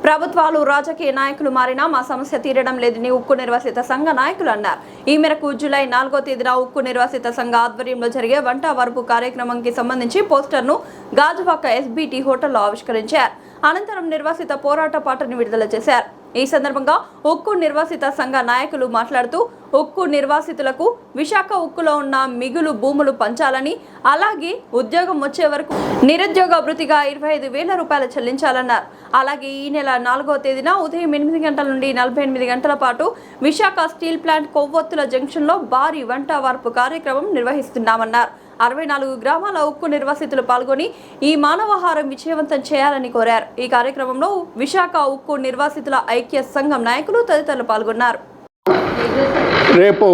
ప్రభుత్వాలు రాజకీయ నాయకులు మారినా మా సమస్య తీరడం లేదని ఉక్కు నిర్వాసిత సంఘ నాయకులు అన్నారు. ఈ మేరకు జూలై 4వ తేదీన ఉక్కు నిర్వాసిత సంఘ ఆధ్వర్యంలో జరిగే వంట వరపు కార్యక్రమంకి సంబంధించి పోస్టర్ను గాజువాక ఎస్బిటి హోటల్లో ఆవిష్కరించారు. అనంతరం నిర్వాసిత పోరాట పాటను విడుదల చేశారు. ఈ సందర్భంగా ఉక్కు నిర్వాసిత సంఘ నాయకులు మాట్లాడుతూ ఉక్కు నిర్వాసితులకు విశాఖ ఉక్కులో ఉన్న మిగులు భూములు పంచాలని, అలాగే ఉద్యోగం వచ్చే వరకు నిరుద్యోగ భృతిగా 25,000 రూపాయలు చెల్లించాలన్నారు. అలాగే ఈ నెల 4వ తేదీన ఉదయం 8 గంటల నుండి 48 గంటల పాటు విశాఖ స్టీల్ ప్లాంట్ కొవ్వొత్తుల జంక్షన్లో భారీ వంట వార్పు కార్యక్రమం నిర్వహిస్తున్నామన్నారు. 64 గ్రామాల ఉక్కు నిర్వాసితులు పాల్గొని ఈ మానవహారం విజయవంతం చేయాలని కోరారు. ఈ కార్యక్రమంలో విశాఖ ఉక్కు నిర్వాసితుల ఐక్య సంఘం నాయకులు తదితరులు పాల్గొన్నారు. రేపు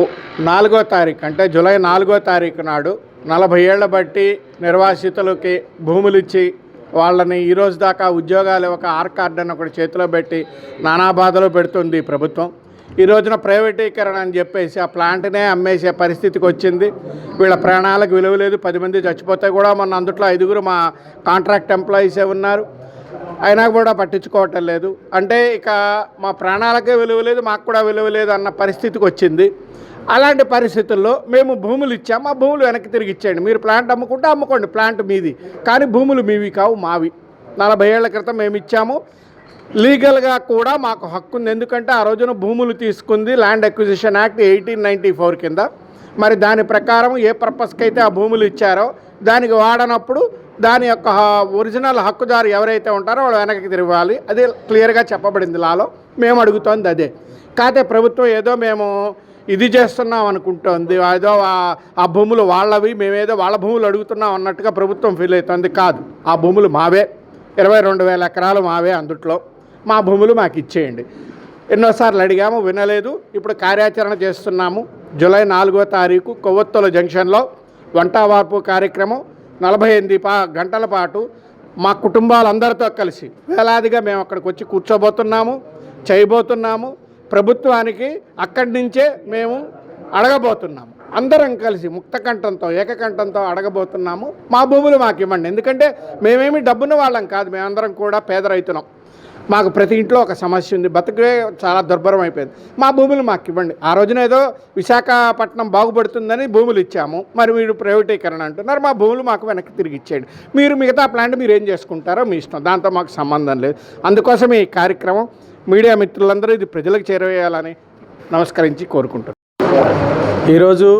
4వ తారీఖు అంటే జూలై 4వ తారీఖు నాడు 40 ఏళ్ల బట్టి నిర్వాసితులకి భూములు ఇచ్చి వాళ్ళని ఈరోజు దాకా ఉద్యోగాలు ఒక ఆర్ కార్డు అని ఒకటి చేతిలో పెట్టి నానా బాధలు పెడుతుంది ప్రభుత్వం. ఈ రోజున ప్రైవేటీకరణ అని చెప్పేసి ఆ ప్లాంట్నే అమ్మేసే పరిస్థితికి వచ్చింది. వీళ్ళ ప్రాణాలకు విలువ లేదు. 10 మంది చచ్చిపోతే కూడా మొన్న అందుట్లో 5 మా కాంట్రాక్ట్ ఎంప్లాయీసే ఉన్నారు. అయినా కూడా పట్టించుకోవటం లేదు. అంటే ఇక మా ప్రాణాలకే విలువ లేదు, మాకు కూడా విలువ లేదు అన్న పరిస్థితికి వచ్చింది. అలాంటి పరిస్థితుల్లో మేము భూములు ఇచ్చాము, ఆ భూములు వెనక్కి తిరిగి ఇచ్చేయండి. మీరు ప్లాంట్ అమ్ముకుంటే అమ్ముకోండి, ప్లాంట్ మీది, కానీ భూములు మీవి కావు, మావి. 40 ఏళ్ల క్రితం మేము ఇచ్చాము. లీగల్గా కూడా మాకు హక్కు ఉంది. ఎందుకంటే ఆ రోజున భూములు తీసుకుంది ల్యాండ్ అక్విజిషన్ యాక్ట్ 1894 కింద. మరి దాని ప్రకారం ఏ పర్పస్కి అయితే ఆ భూములు ఇచ్చారో దానికి వాడనప్పుడు దాని యొక్క ఒరిజినల్ హక్కుదారు ఎవరైతే ఉంటారో వాళ్ళు వెనక్కి తిరగాలి. అది క్లియర్గా చెప్పబడింది లాలో. మేము అడుగుతోంది అదే. కాకపోతే ప్రభుత్వం ఏదో మేము ఇది చేస్తున్నాం అనుకుంటోంది, ఏదో ఆ భూములు వాళ్ళవి, మేమేదో వాళ్ళ భూములు అడుగుతున్నాం అన్నట్టుగా ప్రభుత్వం ఫీల్ అవుతుంది. కాదు, ఆ భూములు మావే. 22,000 ఎకరాలు మావే. అందుట్లో మా భూములు మాకు ఇచ్చేయండి. ఎన్నోసార్లు అడిగాము, వినలేదు. ఇప్పుడు కార్యాచరణ చేస్తున్నాము. జూలై 4వ తారీఖు కొవ్వొత్తుల జంక్షన్లో వంట వార్పు కార్యక్రమం 48 గంటల పాటు మా కుటుంబాలందరితో కలిసి వేలాదిగా మేము అక్కడికి వచ్చి కూర్చోబోతున్నాము, చేయబోతున్నాము. ప్రభుత్వానికి అక్కడి నుంచే మేము అడగబోతున్నాము. అందరం కలిసి ముక్తకంఠంతో ఏకకంఠంతో అడగబోతున్నాము, మా భూములు మాకు ఇవ్వండి. ఎందుకంటే మేమేమి డబ్బున్న వాళ్ళం కాదు, మేమందరం కూడా పేద రైతులం. మాకు ప్రతి ఇంట్లో ఒక సమస్య ఉంది, బతుకే చాలా దుర్భరం అయిపోయింది. మా భూములు మాకు ఇవ్వండి. ఆ రోజున ఏదో విశాఖపట్నం బాగుపడుతుందని భూములు ఇచ్చాము, మరి మీరు ప్రైవేటీకరణ అంటున్నారు. మా భూములు మాకు వెనక్కి తిరిగి ఇచ్చేయండి. మీరు మిగతా ప్లాంట్ మీరు ఏం చేసుకుంటారో మీ ఇష్టం, దాంతో మాకు సంబంధం లేదు. అందుకోసం ఈ కార్యక్రమం మీడియా మిత్రులందరూ ఇది ప్రజలకు చేరవేయాలని నమస్కరించి కోరుకుంటున్నాను. ఈరోజు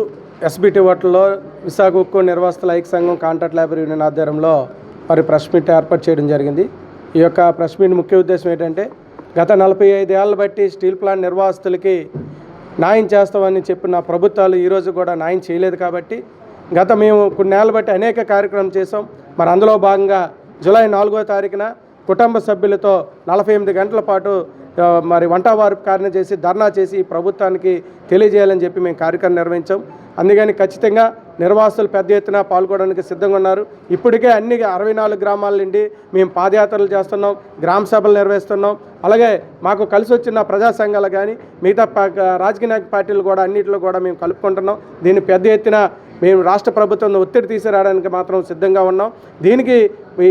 ఎస్బిటి హోటల్లో విశాఖ ఉక్కు నిర్వాసితుల ఐక్య సంఘం కాంట్రాక్ట్ లేబర్ యూనియన్ ఆధ్వర్యంలో మరి ప్రెస్ మీట్ ఏర్పాటు చేయడం జరిగింది. ఈ యొక్క ప్రెస్ మీట్ ముఖ్య ఉద్దేశం ఏంటంటే, గత 45 ఏళ్ళ బట్టి స్టీల్ ప్లాంట్ నిర్వాసితులకి న్యాయం చేస్తామని చెప్పిన ప్రభుత్వాలు ఈరోజు కూడా న్యాయం చేయలేదు. కాబట్టి మేము కొన్నేళ్ళ బట్టి అనేక కార్యక్రమం చేసాం. మరి అందులో భాగంగా జూలై 4వ తారీఖున కుటుంబ సభ్యులతో 48 గంటల పాటు మరి వంట వార్పు కార్యం చేసి ధర్నా చేసి ప్రభుత్వానికి తెలియజేయాలని చెప్పి మేము కార్యక్రమం నిర్వహించాం. అందుకని ఖచ్చితంగా నిర్వాసితులు పెద్ద ఎత్తున పాల్గొనడానికి సిద్ధంగా ఉన్నారు. ఇప్పటికే అన్ని 64 గ్రామాల నుండి మేము పాదయాత్రలు చేస్తున్నాం, గ్రామ సభలు నిర్వహిస్తున్నాం. అలాగే మాకు కలిసి వచ్చిన ప్రజా సంఘాలు కానీ మిగతా రాజకీయ పార్టీలు కూడా అన్నింటిలో కూడా మేము కలుపుకుంటున్నాం. దీన్ని పెద్ద ఎత్తున మేము రాష్ట్ర ప్రభుత్వం ఒత్తిడి తీసుకురావడానికి మాత్రం సిద్ధంగా ఉన్నాం. దీనికి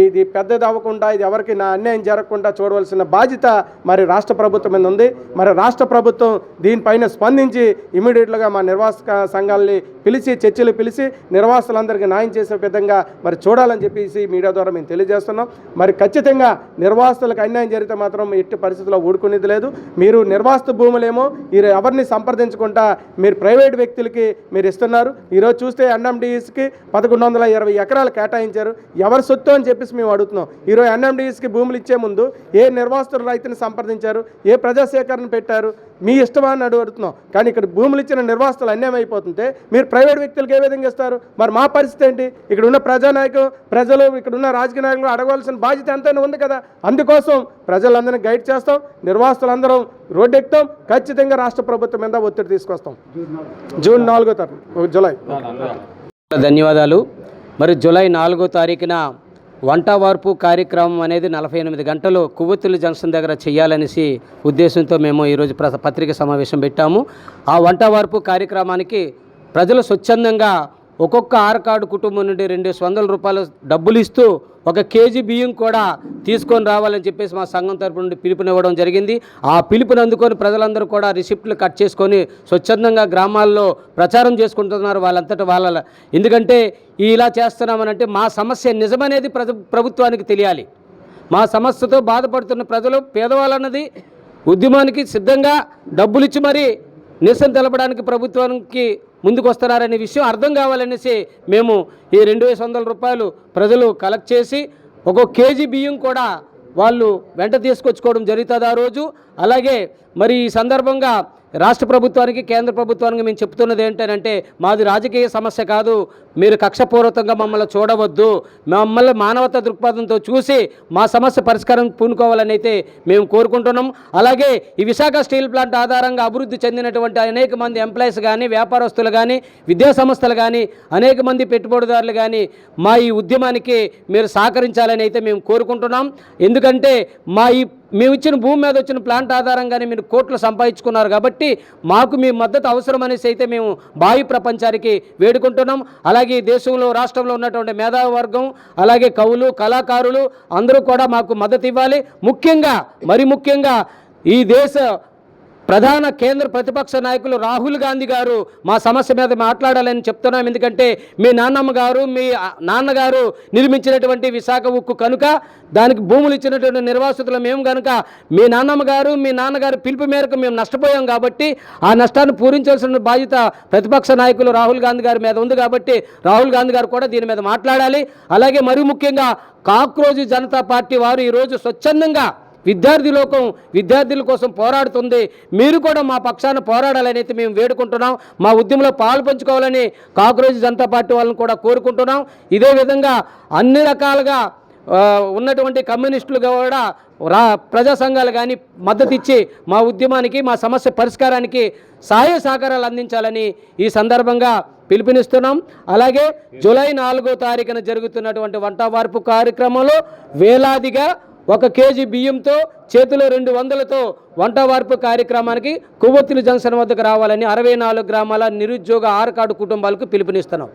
ఇది పెద్దది అవ్వకుండా, ఇది ఎవరికి అన్యాయం జరగకుండా చూడవలసిన బాధ్యత మరి రాష్ట్ర ప్రభుత్వం మీద ఉంది. మరి రాష్ట్ర ప్రభుత్వం దీనిపైన స్పందించి ఇమీడియట్గా మా నిర్వాసిత సంఘాలని పిలిచి చర్చలు పిలిచి నిర్వాసులందరికీ న్యాయం చేసే విధంగా మరి చూడాలని చెప్పేసి మీడియా ద్వారా మేము తెలియజేస్తున్నాం. మరి ఖచ్చితంగా నిర్వాసితులకు అన్యాయం జరిగితే మాత్రం ఎట్టి పరిస్థితుల్లో ఊడుకునేది లేదు. మీరు నిర్వాసిత భూములేమో మీరు ఎవరిని సంప్రదించకుండా మీరు ప్రైవేట్ వ్యక్తులకి మీరు ఇస్తున్నారు. ఈరోజు చూస్తే ఎన్ఎండిఎస్కి 1120 ఎకరాలు కేటాయించారు. ఎవరి సొత్తు అని చెప్పేసి మేము అడుగుతున్నాం. ఈరోజు ఎన్ఎండిఎస్కి భూములు ఇచ్చే ముందు ఏ నిర్వాసితుల రైతుని సంప్రదించారు, ఏ ప్రజా సేకరణ పెట్టారు, మీ ఇష్టమని అడుగుతున్నాం. కానీ ఇక్కడ భూములు ఇచ్చిన నిర్వాసితులు అన్యాయం అయిపోతుంటే మీరు ప్రైవేట్ వ్యక్తులకు ఏ విధంగా ఇస్తారు? మరి మా పరిస్థితి ఏంటి? ఇక్కడ ఉన్న ప్రజానాయకులు, ప్రజలు, ఇక్కడ ఉన్న రాజకీయ నాయకులు అడగవలసిన బాధ్యత ఎంతైనా ఉంది కదా. అందుకోసం ప్రజలందరినీ గైడ్ చేస్తాం, నిర్వాసితులందరం రోడ్డు ఎక్కుతాం. ఖచ్చితంగా రాష్ట్ర ప్రభుత్వం మీద ఒత్తిడి తీసుకొస్తాం. జూన్ 4వ తారీఖు జూలై. ధన్యవాదాలు. మరి జూలై 4వ తారీఖున వంట వార్పు కార్యక్రమం అనేది 48 గంటలు కొవ్వొత్తుల జంక్షన్ దగ్గర చేయాలనేసి ఉద్దేశంతో మేము ఈరోజు పత్రిక సమావేశం పెట్టాము. ఆ వంట వార్పు కార్యక్రమానికి ప్రజలు స్వచ్ఛందంగా ఒక్కొక్క ఆరు కార్డు కుటుంబం నుండి 200 రూపాయలు డబ్బులు ఇస్తూ 1 కేజీ బియ్యం కూడా తీసుకొని రావాలని చెప్పేసి మా సంఘం తరపు నుండి పిలుపునివ్వడం జరిగింది. ఆ పిలుపుని అందుకొని ప్రజలందరూ కూడా రిసిప్ట్లు కట్ చేసుకొని స్వచ్ఛందంగా గ్రామాల్లో ప్రచారం చేసుకుంటున్నారు వాళ్ళంతటా వాళ్ళ. ఎందుకంటే ఇలా చేస్తున్నామనంటే మా సమస్య నిజమనేది ప్రభుత్వానికి తెలియాలి. మా సమస్యతో బాధపడుతున్న ప్రజలు పేదవాళ్ళన్నది ఉద్యమానికి సిద్ధంగా డబ్బులు ఇచ్చి మరీ నిరసన తెలపడానికి ప్రభుత్వానికి ముందుకు వస్తున్నారనే విషయం అర్థం కావాలనేసి మేము ఈ 200 రూపాయలు ప్రజలు కలెక్ట్ చేసి 1 కేజీ బియ్యం కూడా వాళ్ళు వెంట తీసుకొచ్చుకోవడం జరుగుతుంది ఆ రోజు. అలాగే మరి ఈ సందర్భంగా రాష్ట్ర ప్రభుత్వానికి కేంద్ర ప్రభుత్వానికి మేము చెప్తున్నది ఏంటంటే మాది రాజకీయ సమస్య కాదు, మీరు కక్షపూర్వకంగా మమ్మల్ని చూడవద్దు, మమ్మల్ని మానవతా దృక్పథంతో చూసి మా సమస్య పరిష్కారం పూనుకోవాలని అయితే మేము కోరుకుంటున్నాం. అలాగే ఈ విశాఖ స్టీల్ ప్లాంట్ ఆధారంగా అభివృద్ధి చెందినటువంటి అనేక మంది ఎంప్లాయీస్ కానీ వ్యాపారస్తులు కానీ విద్యా సంస్థలు కానీ అనేక మంది పెట్టుబడిదారులు కానీ మా ఈ ఉద్యమానికి మీరు సహకరించాలని అయితే మేము కోరుకుంటున్నాం. ఎందుకంటే మేము ఇచ్చిన భూమి మీద వచ్చిన ప్లాంట్ ఆధారంగానే మీరు కోట్లు సంపాదించుకున్నారు కాబట్టి మాకు మీ మద్దతు అవసరం అనేసి అయితే మేము బాహ్య ప్రపంచానికి వేడుకుంటున్నాం. అలాగే దేశంలో రాష్ట్రంలో ఉన్నటువంటి మేధావి వర్గం అలాగే కవులు కళాకారులు అందరూ కూడా మాకు మద్దతు ఇవ్వాలి. ముఖ్యంగా ఈ దేశ ప్రధాన కేంద్ర ప్రతిపక్ష నాయకులు రాహుల్ గాంధీ గారు మా సమస్య మీద మాట్లాడాలని చెప్తున్నాం. ఎందుకంటే మీ నాన్నమ్మ గారు మీ నాన్నగారు నిర్మించినటువంటి విశాఖ ఉక్కు కనుక దానికి భూములు ఇచ్చినటువంటి నిర్వాసితులు మేము కనుక మీ నాన్నమ్మ గారు మీ నాన్నగారు పిలుపు మేరకు మేము నష్టపోయాం కాబట్టి ఆ నష్టాన్ని పూరించాల్సిన బాధ్యత ప్రతిపక్ష నాయకులు రాహుల్ గాంధీ గారి మీద ఉంది కాబట్టి రాహుల్ గాంధీ గారు కూడా దీని మీద మాట్లాడాలి. అలాగే మరి ముఖ్యంగా కాక్రోజు జనతా పార్టీ వారు ఈరోజు స్వచ్ఛందంగా విద్యార్థుల కోసం పోరాడుతుంది. మీరు కూడా మా పక్షాన పోరాడాలని అయితే మేము వేడుకుంటున్నాం. మా ఉద్యమంలో పాలు పంచుకోవాలని కాక్రోజు జనతా పార్టీ వాళ్ళని కూడా కోరుకుంటున్నాం. ఇదే విధంగా అన్ని రకాలుగా ఉన్నటువంటి కమ్యూనిస్టులు కూడా ప్రజా సంఘాలు కానీ మద్దతు ఇచ్చి మా ఉద్యమానికి మా సమస్య పరిష్కారానికి సహాయ సహకారాలు అందించాలని ఈ సందర్భంగా పిలుపునిస్తున్నాం. అలాగే జూలై 4వ తారీఖున జరుగుతున్నటువంటి వంట వార్పు కార్యక్రమంలో వేలాదిగా 1 కేజీ బియ్యంతో చేతిలో 200లతో వంట వార్పు కార్యక్రమానికి కొవ్వొత్తుల జంక్షన్ వద్దకు రావాలని 64 గ్రామాల నిరుద్యోగ 6 కార్డు కుటుంబాలకు పిలుపునిస్తున్నాం.